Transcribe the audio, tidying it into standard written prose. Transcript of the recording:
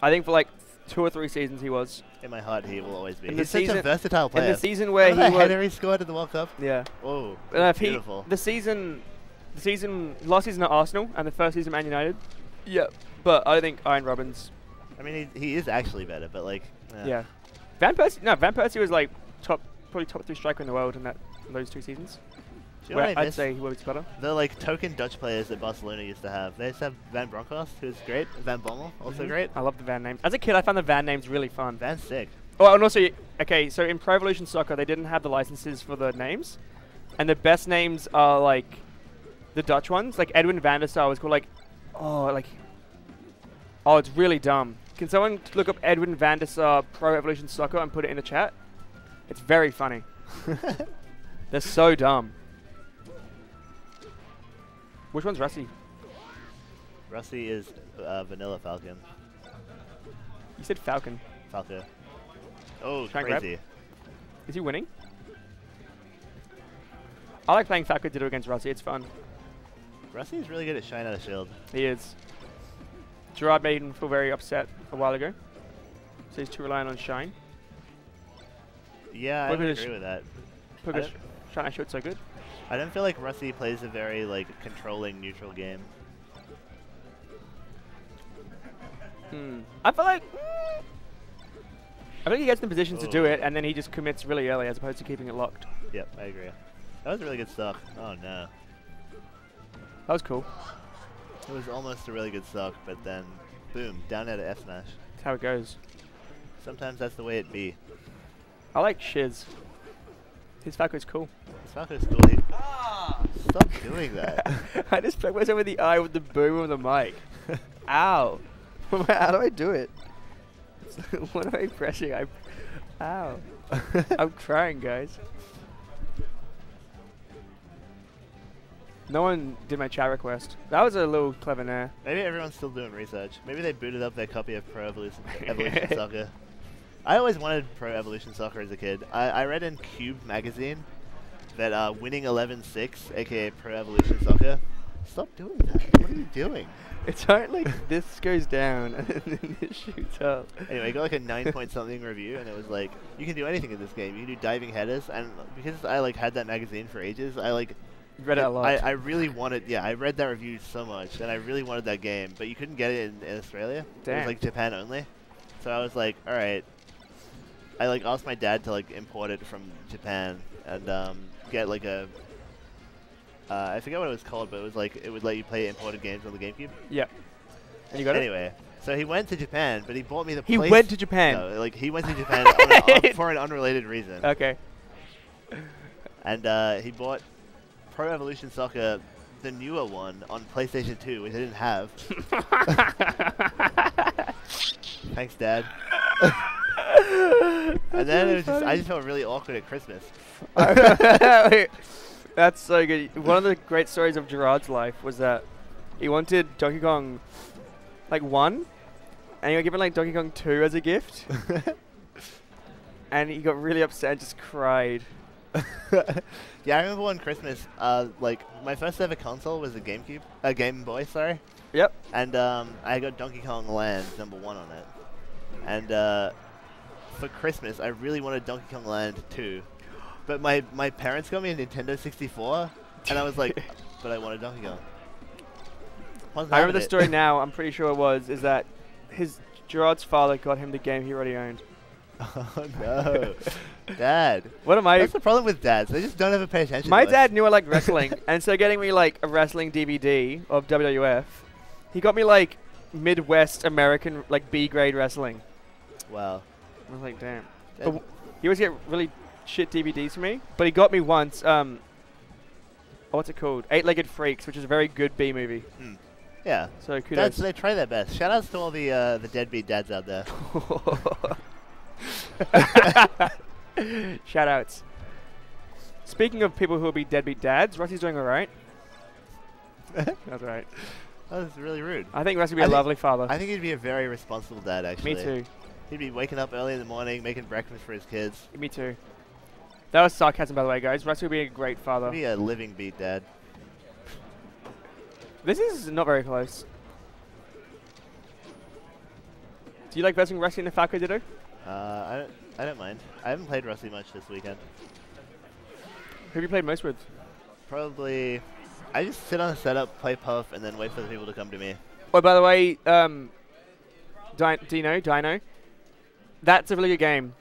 I think for like 2 or 3 seasons he was. In my heart, he will always be. In He's such a versatile player. In the season where he scored at the World Cup. Yeah. Oh, beautiful. Last season at Arsenal and the first season at Man United. Yeah. But I think Iron Robbins. I mean, he is actually better, but like. Yeah. Van Persie was like probably top 3 striker in the world in those 2 seasons. Do you know what I'd say he was better. The like token Dutch players that Barcelona used to have. They used to have Van Bronckhorst, who's great. Van Bommel, also great. I love the Van names. As a kid, I found the Van names really fun. Van's sick. Oh, and also, okay, so in Pro Evolution Soccer, they didn't have the licenses for the names, and the best names are like the Dutch ones. Like Edwin van der Sar was called like, it's really dumb. Can someone look up Edwin van der Sar Pro Evolution Soccer and put it in the chat? It's very funny. They're so dumb. Which one's Russie? Russie is Vanilla Falcon. You said Falcon. Falco. Oh, Try crazy. Is he winning? I like playing Falco Ditto against Russie. It's fun. Russie is really good at shine out of shield. He is. Gerard made him feel very upset a while ago. So he's too reliant on shine. Yeah, I would agree with that. Because shine out shield's so good. I don't feel like Russie plays a very like controlling neutral game. I feel like he gets in positions to do it, and then he just commits really early as opposed to keeping it locked. Yep, I agree. That was a really good stock. Oh no. That was cool. It was almost a really good stock, but then boom, down at F smash. That's how it goes. Sometimes that's the way it be. I like Shiz. His Falco's cool. His Falco's cool. Stop doing that. I just poked myself in the eye with the boom of the mic. Ow. How do I do it? What am I pressing? Ow. I'm crying, guys. No one did my chat request. That was a little clever nair. Maybe everyone's still doing research. Maybe they booted up their copy of Pro Evolution Soccer. I always wanted Pro Evolution Soccer as a kid. I read in Cube magazine that winning 11-6, aka Pro Evolution Soccer. Stop doing that. What are you doing? It's hard, like, this goes down and then this shoots up. Anyway, I got like a 9-point-something review, and it was like, you can do anything in this game. You can do diving headers, and because I like had that magazine for ages, I like read it a lot. I really wanted, I read that review so much, and I really wanted that game, but you couldn't get it in Australia. Damn. It was like Japan only. So I was like, all right. I like asked my dad to like import it from Japan and get like a. I forget what it was called, but it was like it would let you play imported games on the GameCube. Yeah. And you got it? Anyway, so he went to Japan, but he bought me the. He went to Japan. No, like he went to Japan for an unrelated reason. Okay. And he bought Pro Evolution Soccer, the newer one, on PlayStation 2, which I didn't have. Thanks, Dad. And then it was just, I just felt really awkward at Christmas. That's so good. One of the great stories of Gerard's life was that he wanted Donkey Kong like 1, and he got given like Donkey Kong 2 as a gift. And he got really upset and just cried. Yeah, I remember one Christmas, like my first ever console was a GameCube, a Game Boy, sorry. Yep. And I got Donkey Kong Land #1 on it. And for Christmas, I really wanted Donkey Kong Land 2. But my parents got me a Nintendo 64, and I was like, but I wanted Donkey Kong. I remember the story now, I'm pretty sure it was, is that Gerard's father got him the game he already owned. Oh no. Dad. What am I? That's the problem with dads. They just don't ever pay attention My to us. dad knew I liked wrestling, and so getting me like a wrestling DVD of WWF, he got me like Midwest American like B-grade wrestling. Wow. I was like, damn. But he always get really shit DVDs for me, but he got me once, what's it called? 8-Legged Freaks, which is a very good B movie. Yeah. So kudos. Dads, they try their best. Shout outs to all the deadbeat dads out there. Shout outs. Speaking of people who will be deadbeat dads, Russie's doing alright. That's right. That was really rude. I think Russie would be a lovely father. I think he'd be a very responsible dad, actually. Me too. He'd be waking up early in the morning, making breakfast for his kids. Me too. That was sarcasm, by the way, guys. Russie would be a great father. He'd be a living beat dad. This is not very close. Do you like versing Rusty in the Falco Ditto? I don't mind. I haven't played Rusty much this weekend. Who have you played most with? Probably, I just sit on a setup, play Puff, and then wait for the people to come to me. Oh, by the way, Dino, that's a really good game.